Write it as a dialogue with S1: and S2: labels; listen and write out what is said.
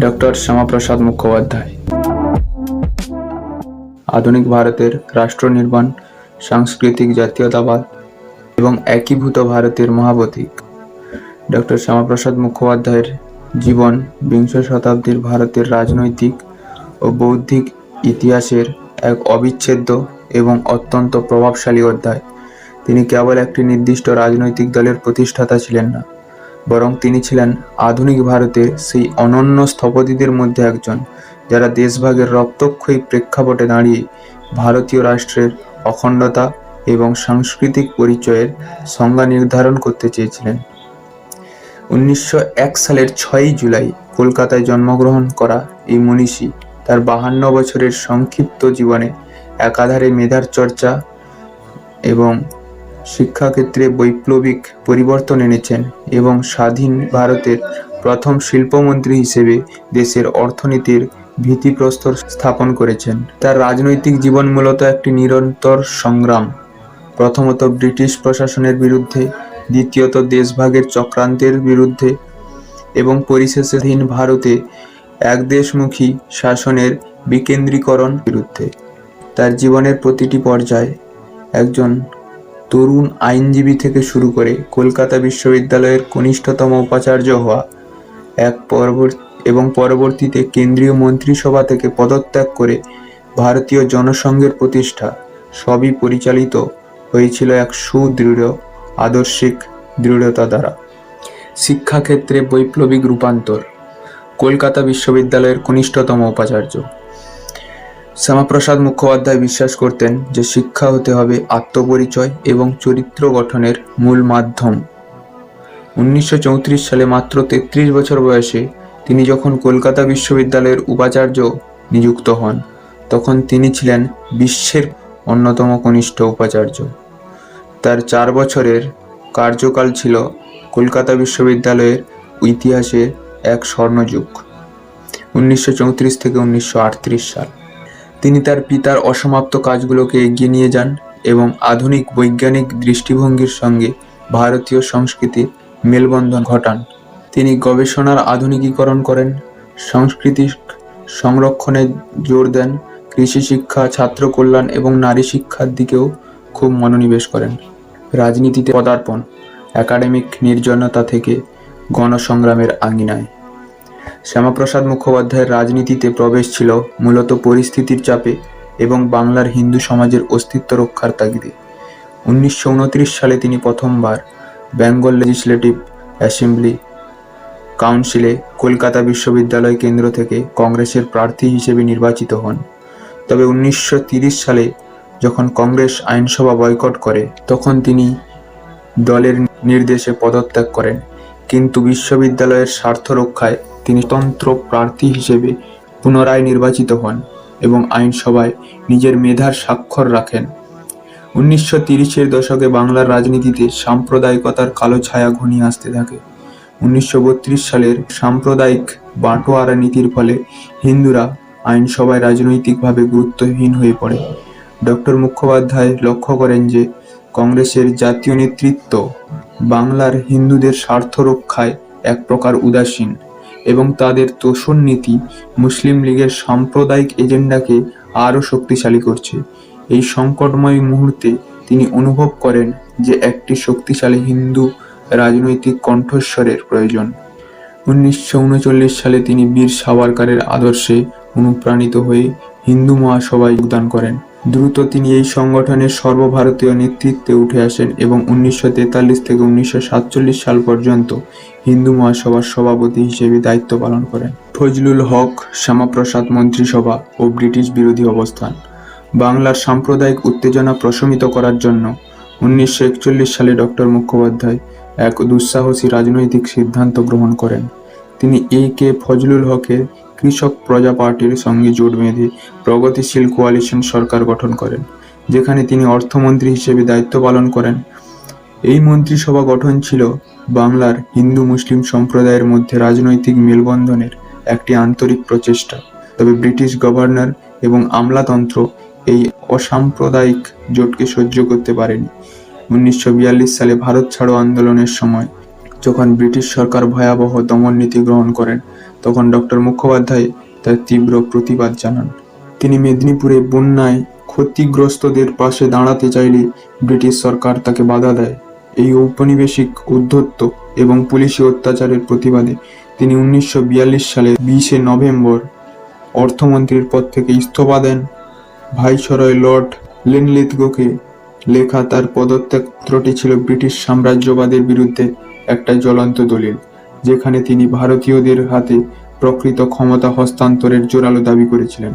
S1: Doctor Shyamaprasad Mukhopadhyay আধুনিক ভারতের রাষ্ট্র নির্মাণ, সাংস্কৃতিক জাতীয়তাবাদ এবং একীভূত ভারতের মহাবতীক। ডক্টর শ্যামাপ্রসাদ মুখোপাধ্যায়ের জীবন বিংশ শতাব্দীর ভারতের রাজনৈতিক ও বৌদ্ধিক ইতিহাসের এক অবিচ্ছেদ্য এবং অত্যন্ত প্রভাবশালী অধ্যায়। তিনি কেবল একটি নির্দিষ্ট রাজনৈতিক দলের প্রতিষ্ঠাতা ছিলেন না, বরং তিনি ছিলেন আধুনিক ভারতের সেই অনন্য স্থপতিদের মধ্যে একজন, যারা দেশভাগের রক্তক্ষয়ী প্রেক্ষাপটে দাঁড়িয়ে ভারতীয় রাষ্ট্রের অখণ্ডতা এবং সাংস্কৃতিক পরিচয়ের সংজ্ঞা নির্ধারণ করতে চেয়েছিলেন। 1901 সালের 6ই জুলাই কলকাতায় জন্মগ্রহণ করা এই মনীষী তার 52 বছরের সংক্ষিপ্ত জীবনে একাধারে মেধার চর্চা এবং শিক্ষাক্ষেত্রে বৈপ্লবিক পরিবর্তন এনেছেন এবং স্বাধীন ভারতের প্রথম শিল্পমন্ত্রী হিসেবে দেশের অর্থনীতির ভিত্তিপ্রস্তর স্থাপন করেছেন। তার রাজনৈতিক জীবন মূলত একটি নিরন্তর সংগ্রাম, প্রথমত ব্রিটিশ প্রশাসনের বিরুদ্ধে, দ্বিতীয়ত দেশভাগের চক্রান্তের বিরুদ্ধে এবং পরিশেষে স্বাধীন ভারতে একদেশমুখী শাসনের বিকেন্দ্রীকরণ বিরুদ্ধে। তার জীবনের প্রতিটি পর্যায়ে একজন তরুণ আইনজীবী থেকে শুরু করে কলকাতা বিশ্ববিদ্যালয়ের কনিষ্ঠতম উপাচার্য হওয়া এবং পরবর্তীতে কেন্দ্রীয় মন্ত্রিসভা থেকে পদত্যাগ করে ভারতীয় জনসংঘের প্রতিষ্ঠা, সবই পরিচালিত হয়েছিল এক সুদৃঢ় আদর্শিক দৃঢ়তা দ্বারা। শিক্ষাক্ষেত্রে বৈপ্লবিক রূপান্তর। কলকাতা বিশ্ববিদ্যালয়ের কনিষ্ঠতম উপাচার্য শ্যামাপ্রসাদ মুখোপাধ্যায় বিশ্বাস করতেন যে শিক্ষা হতে হবে আত্মপরিচয় এবং চরিত্র গঠনের মূল মাধ্যম। 1934 সালে মাত্র 33 বছর বয়সে তিনি যখন কলকাতা বিশ্ববিদ্যালয়ের উপাচার্য নিযুক্ত হন, তখন তিনি ছিলেন বিশ্বের অন্যতম কনিষ্ঠ উপাচার্য। তার 4 বছরের কার্যকাল ছিল কলকাতা বিশ্ববিদ্যালয়ের ইতিহাসে এক স্বর্ণযুগ, 1934 থেকে 1938 সাল। তিনি তার পিতার অসমাপ্ত কাজগুলোকে এগিয়ে নিয়ে যান এবং আধুনিক বৈজ্ঞানিক দৃষ্টিভঙ্গির সঙ্গে ভারতীয় সংস্কৃতির মেলবন্ধন ঘটান। তিনি গবেষণার আধুনিকীকরণ করেন, সংস্কৃতি সংরক্ষণে জোর দেন, কৃষি শিক্ষা, ছাত্র কল্যাণ এবং নারী শিক্ষার দিকেও খুব মনোনিবেশ করেন। রাজনীতিতে পদার্পণ, একাডেমিক নির্জনতা থেকে গণসংগ্রামের আঙিনায়। শ্যামাপ্রসাদ মুখোপাধ্যায়ের রাজনীতিতে প্রবেশ ছিল মূলত পরিস্থিতির চাপে এবং বাংলার হিন্দু সমাজের অস্তিত্ব রক্ষার তাগিদে। 1929 সালে তিনি প্রথমবার বেঙ্গল লেজিসলেটিভ অ্যাসেম্বলি কাউন্সিলে কলকাতা বিশ্ববিদ্যালয় কেন্দ্র থেকে কংগ্রেসের প্রার্থী হিসেবে নির্বাচিত হন। তবে 1930 সালে যখন কংগ্রেস আইনসভা বয়কট করে, তখন তিনি দলের নির্দেশে পদত্যাগ করেন, কিন্তু বিশ্ববিদ্যালয়ের স্বার্থ রক্ষায় তিনি স্বতন্ত্র প্রার্থী হিসেবে পুনরায় নির্বাচিত হন এবং আইনসভায় নিজের মেধার স্বাক্ষর রাখেন। 1930-এর দশকে বাংলার রাজনীতিতে সাম্প্রদায়িকতার কালো ছায়া ঘনিয়ে আসতে থাকে। 1932 সালের সাম্প্রদায়িক বাঁটোয়ারা নীতির ফলে হিন্দুরা আইনসভায় রাজনৈতিকভাবে গুরুত্বহীন হয়ে পড়ে। ডক্টর মুখোপাধ্যায় লক্ষ্য করেন যে কংগ্রেসের জাতীয় নেতৃত্ব বাংলার হিন্দুদের স্বার্থ রক্ষায় এক প্রকার উদাসীন এবং তাদের তোষণ নীতি মুসলিম লীগের সাম্প্রদায়িক এজেন্ডাকে আরও শক্তিশালী করছে। এই সংকটময় মুহূর্তে তিনি অনুভব করেন যে একটি শক্তিশালী হিন্দু রাজনৈতিক কণ্ঠস্বরের প্রয়োজন। 1939 সালে তিনি বীর সাভারকরের আদর্শে অনুপ্রাণিত হয়ে হিন্দু মহাসভায় যোগদান করেন। দ্রুত তিনি এই সংগঠনের সর্বভারতীয় নেতৃত্বে উঠে আসেন এবং 1943 থেকে 1947 সাল পর্যন্ত হিন্দু মহাসভার সভাপতি হিসেবে দায়িত্ব পালন করেন। ফজলুল হক শ্যামাপ্রসাদ মন্ত্রিসভা ও ব্রিটিশ বিরোধী অবস্থান। বাংলার সাম্প্রদায়িক উত্তেজনা প্রশমিত করার জন্য 1941 সালে ডক্টর মুখোপাধ্যায় এক দুঃসাহসী রাজনৈতিক সিদ্ধান্ত গ্রহণ করেন। তিনি কে ফজলুল হকের কৃষক প্রজা পার্টির সঙ্গে জোট বেঁধে প্রগতিশীল কোয়ালিশন সরকার গঠন করেন, যেখানে তিনি অর্থমন্ত্রী হিসেবে দায়িত্ব পালন করেন। এই মন্ত্রিসভা গঠন ছিল বাংলার হিন্দু মুসলিম সম্প্রদায়ের মধ্যে রাজনৈতিক মেলবন্ধনের একটি আন্তরিক প্রচেষ্টা। তবে ব্রিটিশ গভর্নর এবং আমলাতন্ত্র এই অসাম্প্রদায়িক জোটকে সহ্য করতে পারেনি। 1942 সালে ভারত ছাড়ো আন্দোলনের সময় যখন ব্রিটিশ সরকার ভয়াবহ দমন নীতি গ্রহণ করেন, তখন ডক্টর মুখোপাধ্যায় তার তীব্র প্রতিবাদ জানান। তিনি মেদিনীপুরে বন্যায় ক্ষতিগ্রস্তদের পাশে দাঁড়াতে চাইলে ব্রিটিশ সরকার তাকে বাধা দেয়। এই ঔপনিবেশিক ঔদ্ধত্য এবং পুলিশি অত্যাচারের প্রতিবাদে তিনি 1942 সালের 20 নভেম্বর অর্থমন্ত্রীর পদ থেকে ইস্তফা দেন। ভাইসরয় লর্ড লিনলিথগোকে লেখা তার পদত্যাগপত্রটি ছিল ব্রিটিশ সাম্রাজ্যবাদের বিরুদ্ধে একটা জ্বলন্ত দলিল, যেখানে তিনি ভারতীয়দের হাতে প্রকৃত ক্ষমতা হস্তান্তরের জোরালো দাবি করেছিলেন।